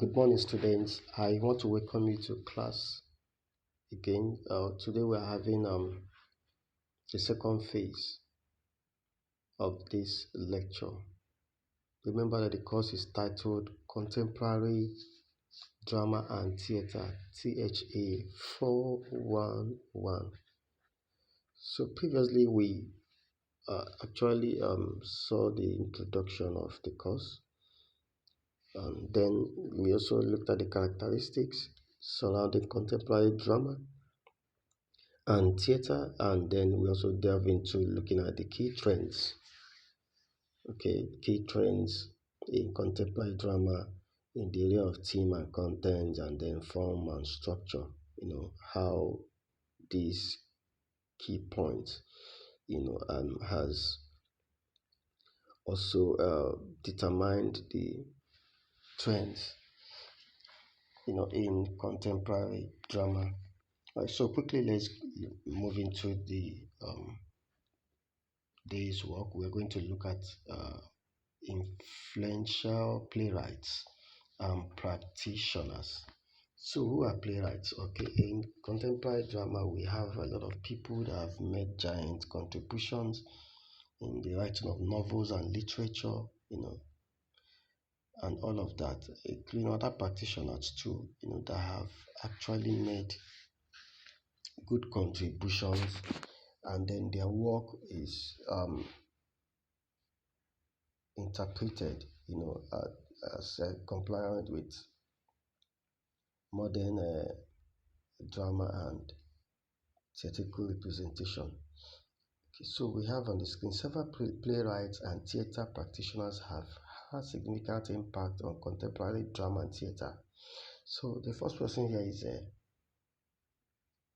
Good morning, students. I want to welcome you to class again. Today we are having the second phase of this lecture. Remember that the course is titled Contemporary Drama and Theatre THA 411. So previously we actually saw the introduction of the course. Then we also looked at the characteristics surrounding contemporary drama and theater, and then we also delve into looking at the key trends. Key trends in contemporary drama in the area of theme and content, and then form and structure. How these key points, has also determined the trends, in contemporary drama. So quickly, let's move into the day's work. We're going to look at influential playwrights and practitioners. So, who are playwrights? In contemporary drama, we have a lot of people that have made giant contributions in the writing of novels and literature, and all of that, including other practitioners too, that have actually made good contributions, and then their work is interpreted, as compliant with modern drama and theatrical representation. So we have on the screen several playwrights and theater practitioners have had significant impact on contemporary drama and theater. So the first person here is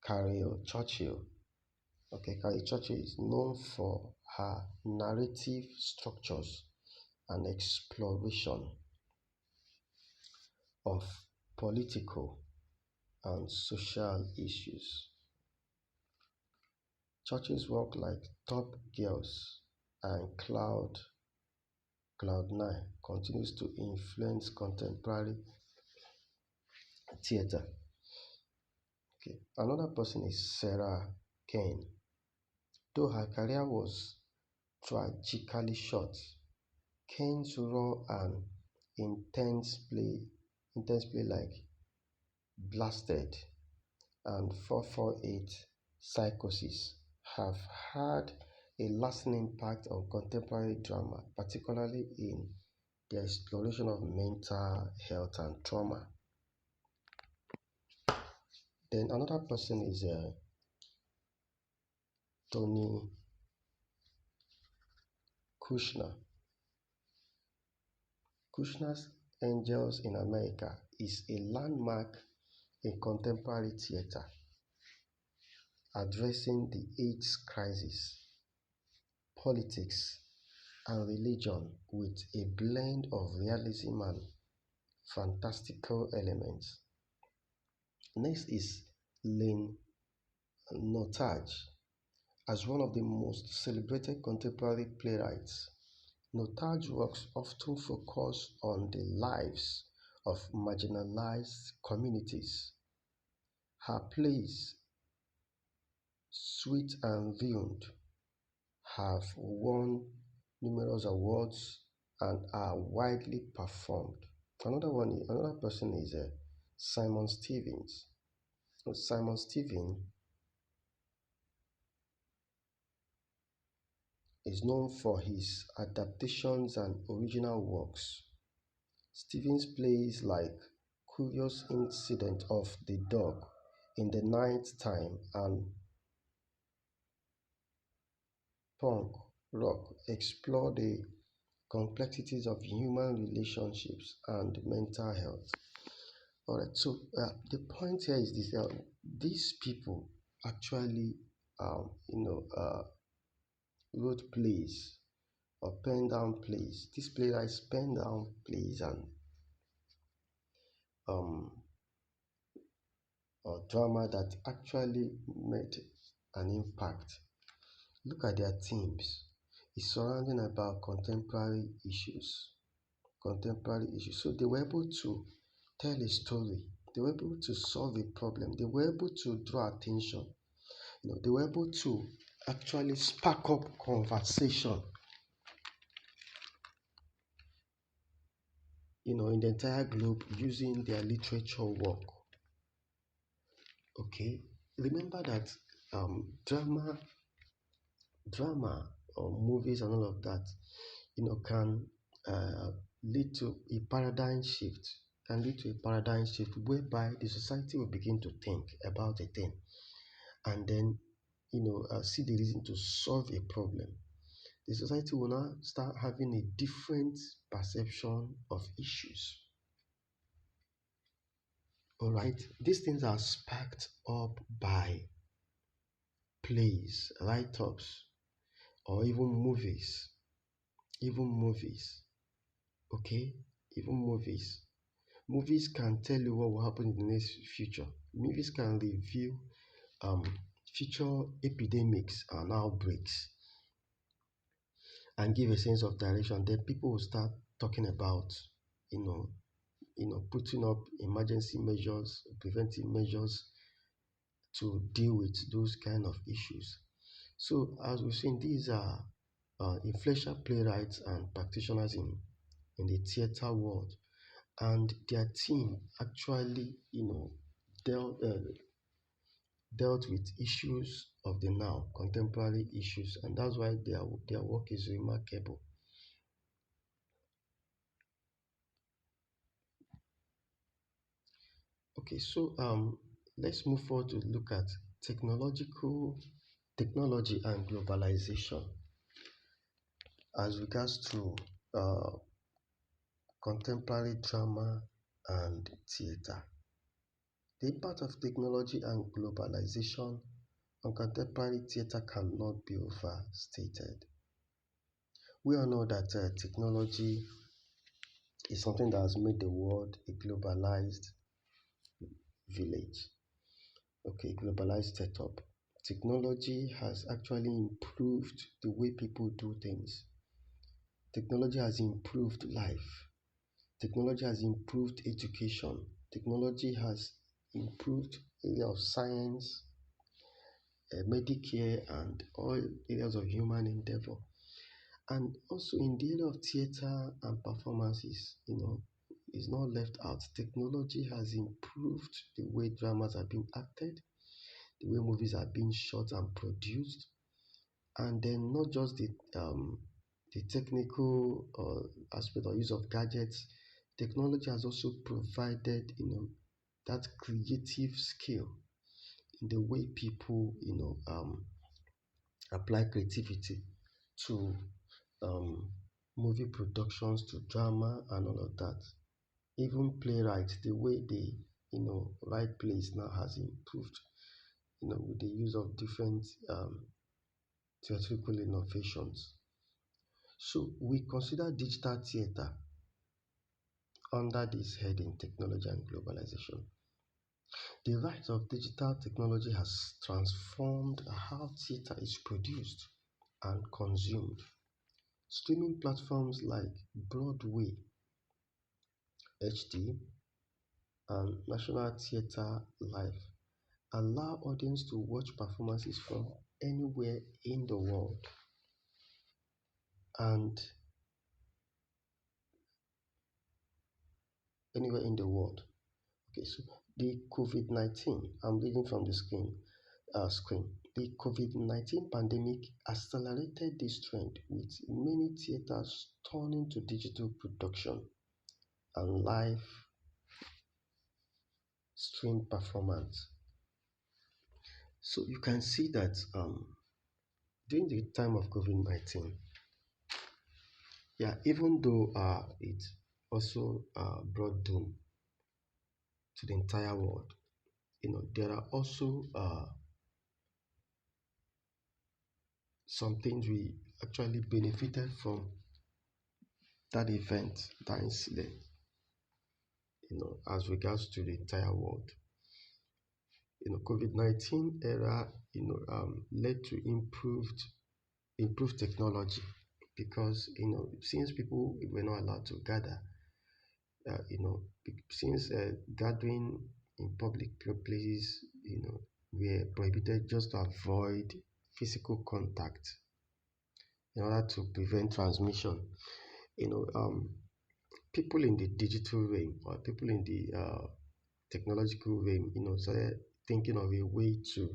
Caryl Churchill. Caryl Churchill is known for her narrative structures and exploration of political and social issues. Churchill's work like Top Girls and Cloud9 continues to influence contemporary theater. Another person is Sarah Kane. Though her career was tragically short, Kane's raw and intense play like Blasted and 448 Psychosis have had a lasting impact on contemporary drama, particularly in the exploration of mental health and trauma. Then another person is Tony Kushner. Kushner's Angels in America is a landmark in contemporary theater, addressing the AIDS crisis, politics, and religion with a blend of realism and fantastical elements. Next is Lynn Nottage. As one of the most celebrated contemporary playwrights, Notage's works often focus on the lives of marginalized communities. Her plays, Sweet and Viewed, have won numerous awards and are widely performed. Another person is Simon Stevens. Simon Stevens is known for his adaptations and original works. Stevens' plays like Curious Incident of the Dog in the Night Time and Punk Rock explore the complexities of human relationships and mental health. Alright, so the point here is this: these people actually, wrote plays or pen down plays. These playwrights pen down plays and or drama that actually made an impact. Look at their themes. It's surrounding about contemporary issues. So they were able to tell a story. They were able to solve a problem. They were able to draw attention. They were able to actually spark up conversation, in the entire globe using their literature work. Okay, remember that drama, or movies and all of that, can uh, lead to a paradigm shift. Can lead to a paradigm shift whereby the society will begin to think about a thing and then see the reason to solve a problem. The society will now start having a different perception of issues. All right, these things are sparked up by plays, write-ups, or even movies. Even movies, okay? Even movies. Movies can tell you what will happen in the next future. Movies can reveal um, future epidemics and outbreaks and give a sense of direction. Then people will start talking about, you know, putting up emergency measures, preventive measures to deal with those kind of issues. So, as we've seen, these are influential playwrights and practitioners in the theater world, and their team actually, dealt, uh, dealt with issues of the now, contemporary issues, and that's why their work is remarkable. Okay, so let's move forward to look at technology and globalization as regards to uh, contemporary drama and theater. The impact of technology and globalization on contemporary theater cannot be overstated. We all know that technology is something that has made the world a globalized village, okay, globalized setup. Technology has actually improved the way people do things. Technology has improved life. Technology has improved education. Technology has improved area of science, medicare, and all areas of human endeavor. And also in the area of theater and performances, is not left out. Technology has improved the way dramas are being acted, the way movies are being shot and produced, and then not just the technical aspect or use of gadgets. Technology has also provided that creative skill in the way people apply creativity to um, movie productions, to drama and all of that. Even playwrights, the way they write plays now has improved, with the use of different theatrical innovations. So we consider digital theater under this heading, technology and globalization. The rise of digital technology has transformed how theater is produced and consumed. Streaming platforms like Broadway HD and National Theatre Live allow audience to watch performances from anywhere in the world. And anywhere in the world. Okay, so the COVID 19, I'm reading from the screen. The COVID 19 pandemic accelerated this trend with many theaters turning to digital production and live stream performance. So you can see that during the time of COVID 19, yeah, even though it also brought doom to the entire world, there are also some things we actually benefited from that event, that incident, as regards to the entire world. COVID-19 era, led to improved technology because, since people were not allowed to gather, Since gathering in public places, were prohibited just to avoid physical contact in order to prevent transmission. You know, um, People in the digital realm or people in the technological realm, started thinking of a way to,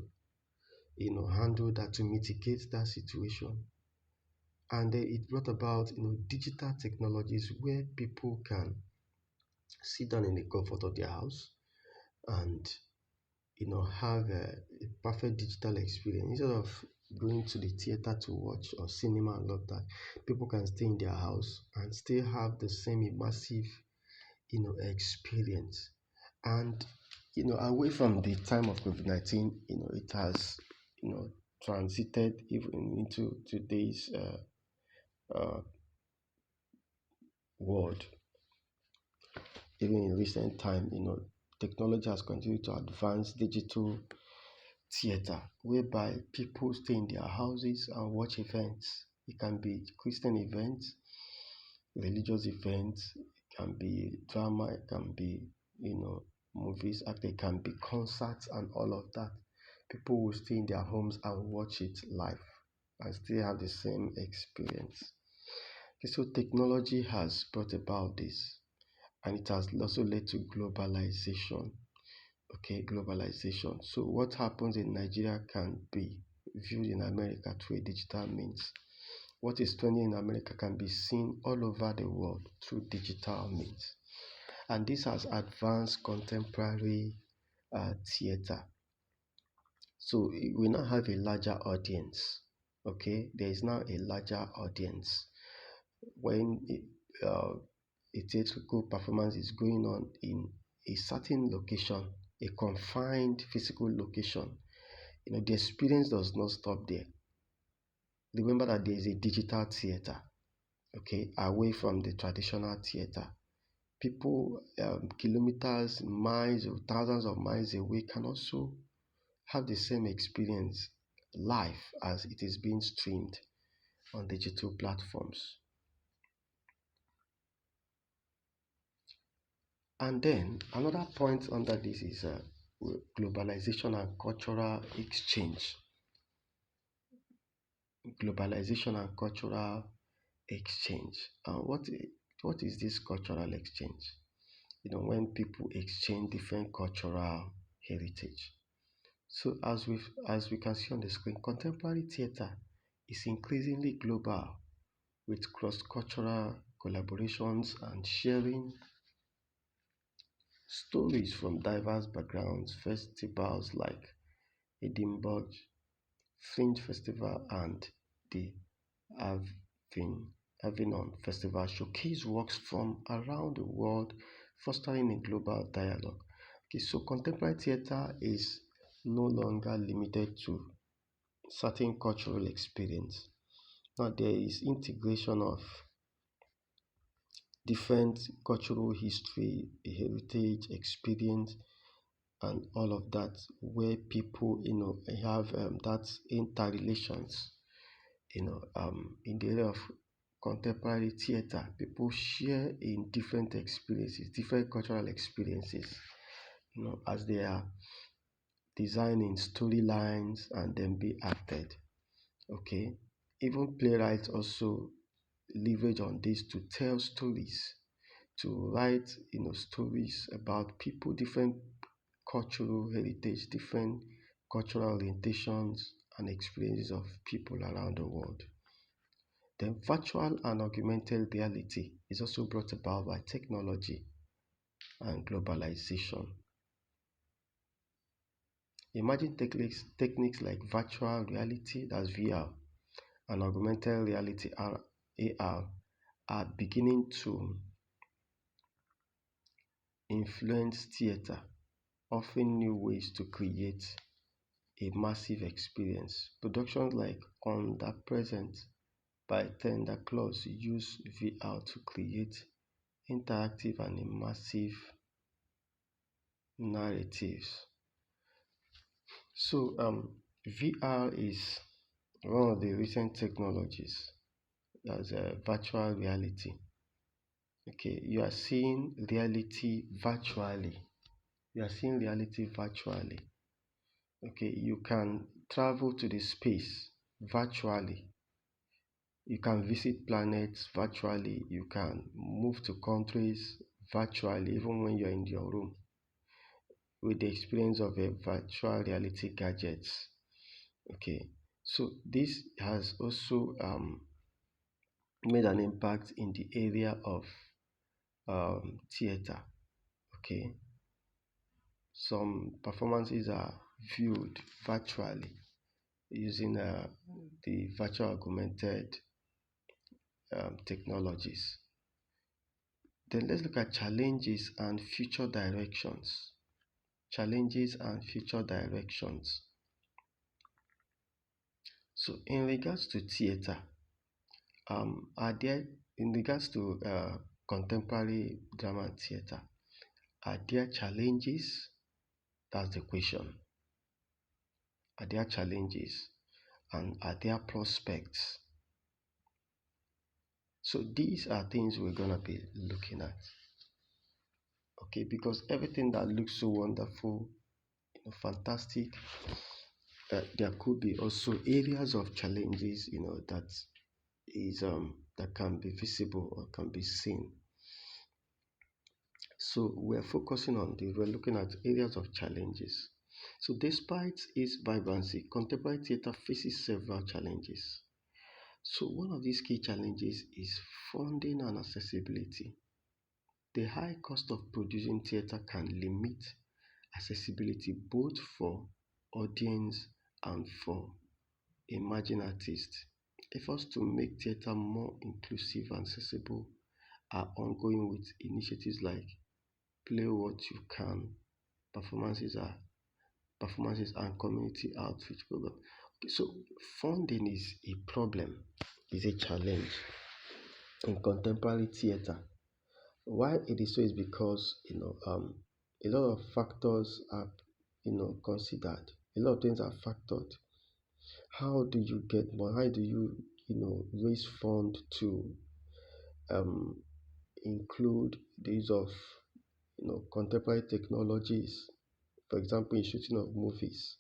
handle that, to mitigate that situation. And it brought about, digital technologies where people can sit down in the comfort of their house and, have a perfect digital experience instead of going to the theater to watch or cinema and all of that. People can stay in their house and still have the same immersive, experience. And away from the time of COVID-19, it has, transited even into today's uh, world. Even in recent time, technology has continued to advance digital theater, whereby people stay in their houses and watch events. It can be Christian events, religious events, it can be drama, it can be, movies, it can be concerts and all of that. People will stay in their homes and watch it live and still have the same experience. Okay, so technology has brought about this, and it has also led to globalization. Okay, globalization. So what happens in Nigeria can be viewed in America through a digital means. What is trending in America can be seen all over the world through digital means. And this has advanced contemporary theater. So we now have a larger audience. Okay, there is now a larger audience when a theatrical performance is going on in a certain location, a confined physical location. The experience does not stop there. Remember that there is a digital theater, okay, away from the traditional theater. People kilometers, miles, or thousands of miles away can also have the same experience live as it is being streamed on digital platforms. And then another point under this is globalization and cultural exchange. Globalization and cultural exchange. What is this cultural exchange? When people exchange different cultural heritage. So as we can see on the screen, contemporary theater is increasingly global with cross-cultural collaborations and sharing stories from diverse backgrounds. Festivals like Edinburgh Fringe Festival and the Avin, Avignon Festival showcase works from around the world, fostering a global dialogue. Okay, so contemporary theater is no longer limited to certain cultural experience. Now there is integration of different cultural history, heritage, experience, and all of that, where people have that interrelations. In the area of contemporary theater, people share in different experiences, different cultural experiences, as they are designing storylines and then be acted. Okay, even playwrights also leverage on this to tell stories, to write stories about people, different cultural heritage, different cultural orientations and experiences of people around the world. Then virtual and augmented reality is also brought about by technology and globalization. Emerging techniques like virtual reality, that's VR, and augmented reality, AR, are beginning to influence theater, offering new ways to create a massive experience. Productions like On the Present by Tender Claws use VR to create interactive and immersive narratives. So VR is one of the recent technologies, that's virtual reality. Okay, you are seeing reality virtually. You are seeing reality virtually. Okay, you can travel to the space virtually. You can visit planets virtually. You can move to countries virtually, even when you're in your room, with the experience of a virtual reality gadgets. Okay, so this has also made an impact in the area of theater. Okay, some performances are viewed virtually using the virtual augmented technologies. Then let's look at challenges and future directions. Challenges and future directions. So, in regards to theater, are there, in regards to contemporary drama and theater, are there challenges? That's the question. Are there challenges and are there prospects? So, these are things we're going to be looking at. Okay, because everything that looks so wonderful, fantastic, there could be also areas of challenges, that can be visible or can be seen. So we're looking at areas of challenges. So despite its vibrancy, contemporary theatre faces several challenges. So one of these key challenges is funding and accessibility. The high cost of producing theatre can limit accessibility both for audience and for emerging artists. Efforts to make theatre more inclusive and accessible are ongoing with initiatives like Play What You Can, performances are performances and community outreach program. Okay, so funding is a problem, is a challenge in contemporary theatre. Why it is so is because a lot of factors are considered. A lot of things are factored. How do you get more? How do you raise fund to um, include the use of contemporary technologies, for example, in shooting of movies,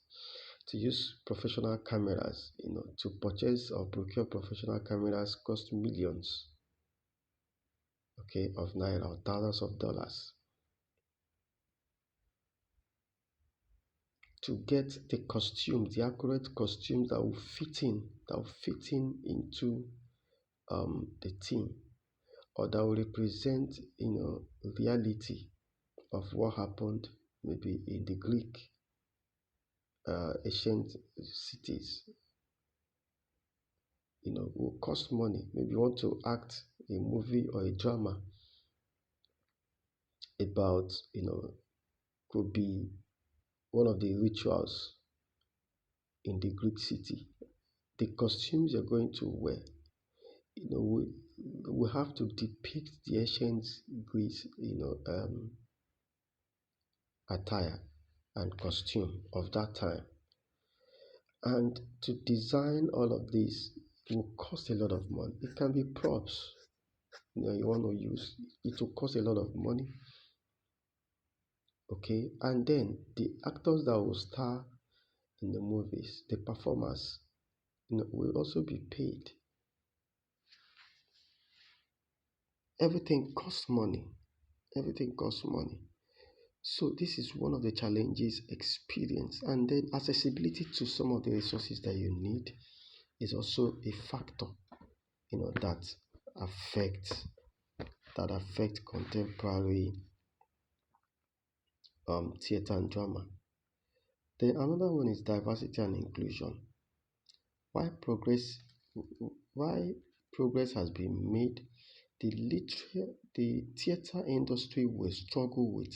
to use professional cameras, to purchase or procure professional cameras cost millions, okay, of naira or thousands of dollars. To get the costumes, the accurate costumes that will fit in into the theme, or that will represent, reality of what happened maybe in the Greek ancient cities, will cost money. Maybe you want to act a movie or a drama about, could be one of the rituals in the Greek city. The costumes you're going to wear, we have to depict the ancient Greece, attire and costume of that time. And to design all of this will cost a lot of money. It can be props, you want to use, it will cost a lot of money. Okay, and then the actors that will star in the movies, the performers, will also be paid. Everything costs money. Everything costs money. So this is one of the challenges experienced, and then accessibility to some of the resources that you need is also a factor, that affect contemporary theater and drama. Then another one is diversity and inclusion. Why progress why progress has been made, the theater industry will struggle with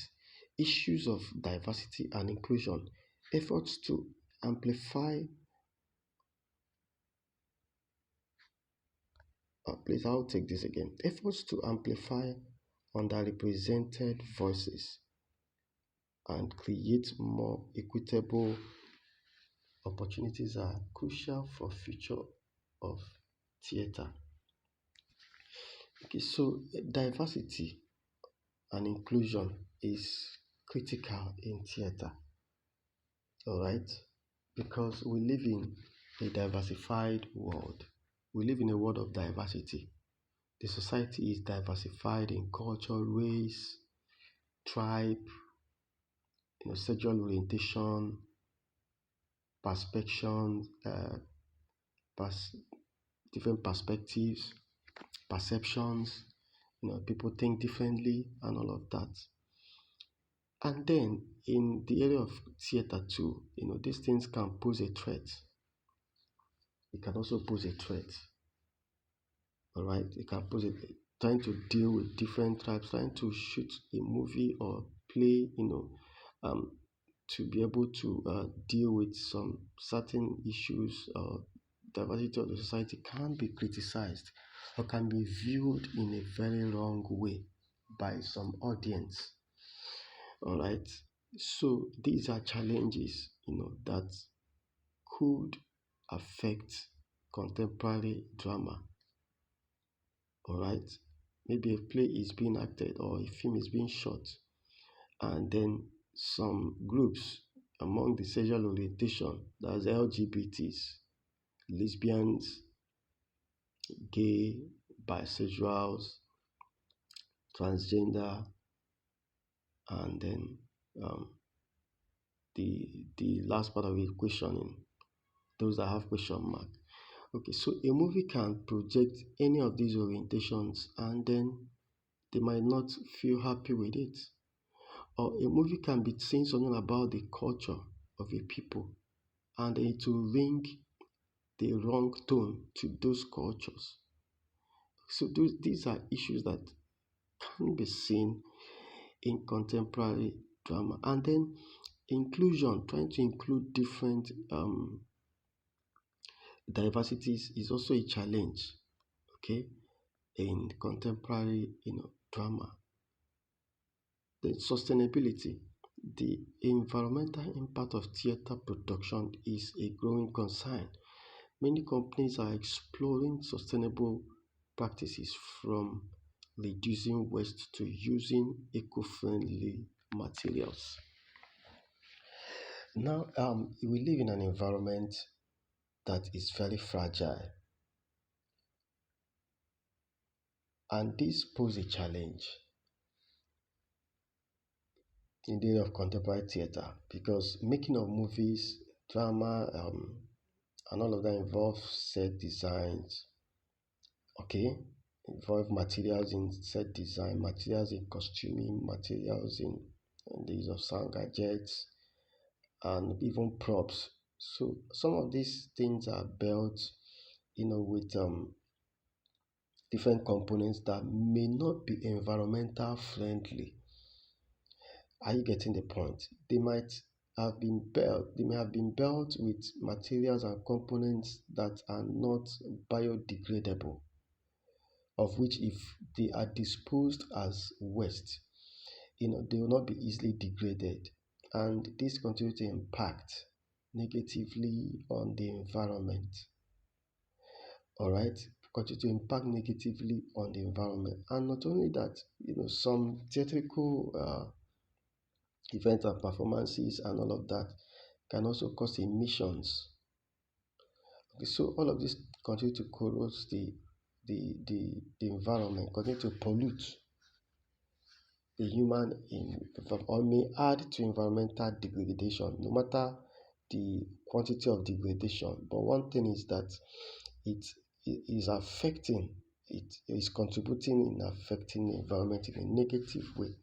issues of diversity and inclusion. Efforts to amplify please I'll take this again. Efforts to amplify underrepresented voices and create more equitable opportunities are crucial for future of theater. Okay, so diversity and inclusion is critical in theater, all right? Because we live in a diversified world. We live in a world of diversity. The society is diversified in culture, race, tribe, sexual orientation, perspections, pers- different perspectives, perceptions. People think differently and all of that. And then in the area of theater too, these things can pose a threat. It can also pose a threat. All right, it can pose a trying to deal with different tribes, trying to shoot a movie or play, um, to be able to deal with some certain issues or diversity of the society can be criticized or can be viewed in a very wrong way by some audience. All right, so these are challenges, that could affect contemporary drama. All right, maybe a play is being acted or a film is being shot, and then some groups among the sexual orientation, that's LGBTs, lesbians, gay, bisexuals, transgender, and then um, the last part of it, questioning, those that have question mark. Okay, so a movie can project any of these orientations, and then they might not feel happy with it. Or a movie can be saying something about the culture of a people, and it will ring the wrong tone to those cultures. So these are issues that can be seen in contemporary drama. And then inclusion, trying to include different diversities is also a challenge, okay, in contemporary drama. The sustainability, the environmental impact of theater production is a growing concern. Many companies are exploring sustainable practices, from reducing waste to using eco-friendly materials. Now, we live in an environment that is very fragile, and this poses a challenge in the area of contemporary theater, because making of movies, drama, and all of that involve set designs, okay, involve materials in set design, materials in costuming, materials in the use of sound gadgets, and even props. So some of these things are built, with different components that may not be environmental friendly. Are you getting the point? They may have been built with materials and components that are not biodegradable, of which if they are disposed as waste, they will not be easily degraded. And this continues to impact negatively on the environment. All right, continue to impact negatively on the environment. And not only that, some theatrical events and performances and all of that can also cause emissions. Okay, so all of this continue to corrode the environment, continue to pollute the human or may add to environmental degradation, no matter the quantity of degradation. But one thing is that it is affecting, it is contributing in affecting the environment in a negative way.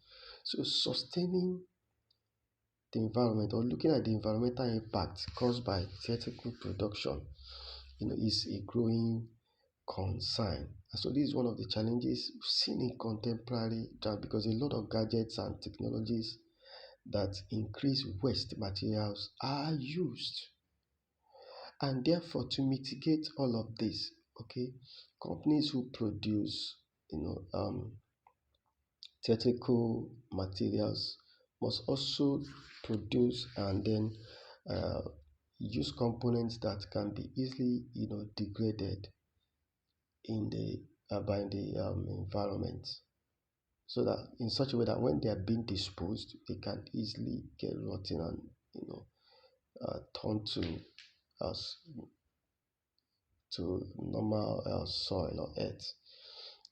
So sustaining the environment, or looking at the environmental impact caused by theatrical production, is a growing concern. And so this is one of the challenges seen in contemporary drama, because a lot of gadgets and technologies that increase waste materials are used. And therefore, to mitigate all of this, okay, companies who produce, theatrical materials must also produce and then uh, use components that can be easily, degraded in the by the environment, so that in such a way that when they are being disposed, they can easily get rotten and turn us to normal soil or earth.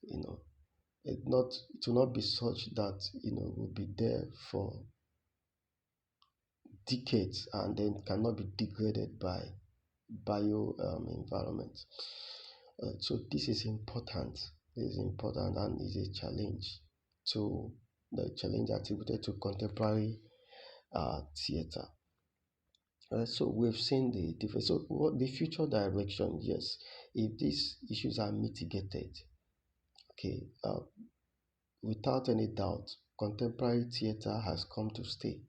You know, it will not be such that will be there for decades and then cannot be degraded by bio environment. So this is important. This is important and is a challenge to the challenge attributed to contemporary theater. So we've seen the difference. So what the future direction? Yes, if these issues are mitigated, okay, without any doubt, contemporary theater has come to stay,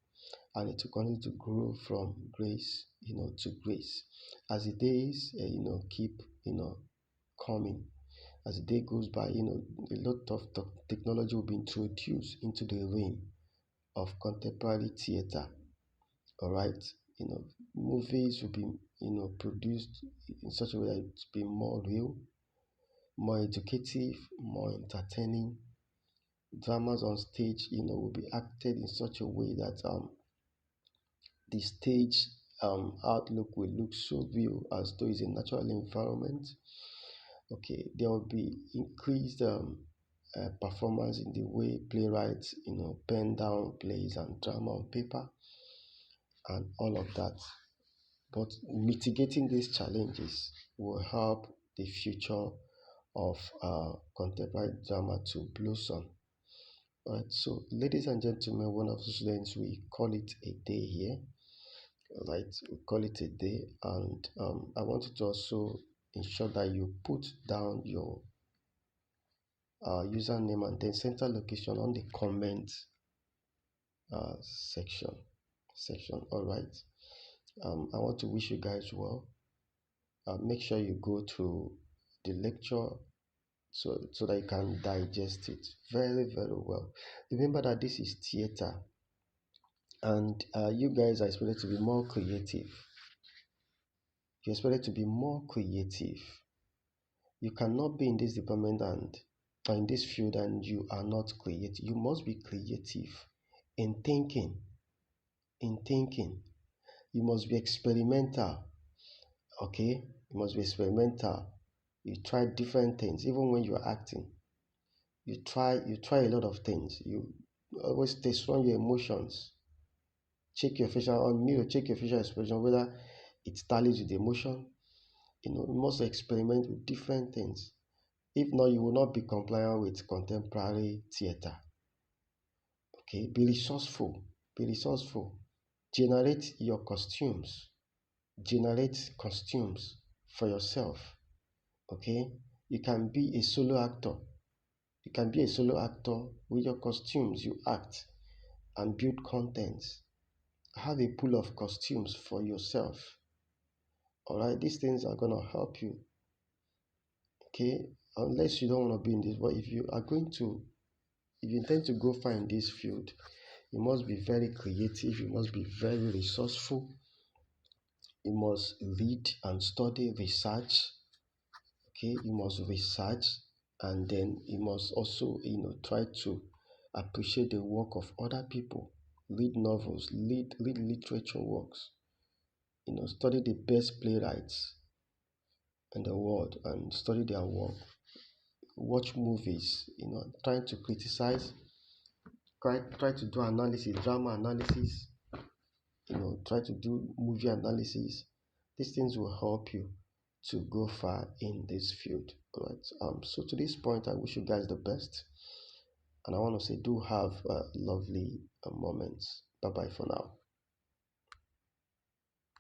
and it will continue to grow from grace, to grace, as the days, keep, coming. As the day goes by, a lot of technology will be introduced into the realm of contemporary theater. All right, movies will be, produced in such a way that it will be more real, more educative, more entertaining. Dramas on stage, will be acted in such a way that the stage outlook will look so real as though it's a natural environment. Okay, there will be increased performance in the way playwrights, pen down plays and drama on paper and all of that. But mitigating these challenges will help the future of contemporary drama to blossom. Right, so ladies and gentlemen, one of the students, we call it a day here. Right, we call it a day, and I wanted to also ensure that you put down your username and then center location on the comment section. All right, I want to wish you guys well. Make sure you go to the lecture so that you can digest it very, very well. Remember that this is theater, and you guys are expected to be more creative. You're expected to be more creative. You cannot be in this department and in this field and you are not creative. You must be creative in thinking. You must be experimental. Okay, you must be experimental. You try different things, even when you are acting. You try a lot of things. You always test run your emotions. Check your facial on mirror. Check your facial expression whether it tallies with the emotion. You must experiment with different things. If not, you will not be compliant with contemporary theater. Okay, be resourceful. Generate your costumes. Generate costumes for yourself. Okay, you can be a solo actor. With your costumes. You act and build contents. Have a pool of costumes for yourself. All right, these things are gonna help you. Okay, unless you don't want to be in this, but if you intend to go far in this field, you must be very creative, you must be very resourceful, you must read and study, research. Okay, you must research, and then you must also try to appreciate the work of other people. Read novels, read literature works, study the best playwrights in the world and study their work. Watch movies, trying to criticize, try to do analysis, drama analysis, try to do movie analysis. These things will help you to go far in this field. All right. So to this point, I wish you guys the best, and I want to say do have lovely moments. Bye bye for now.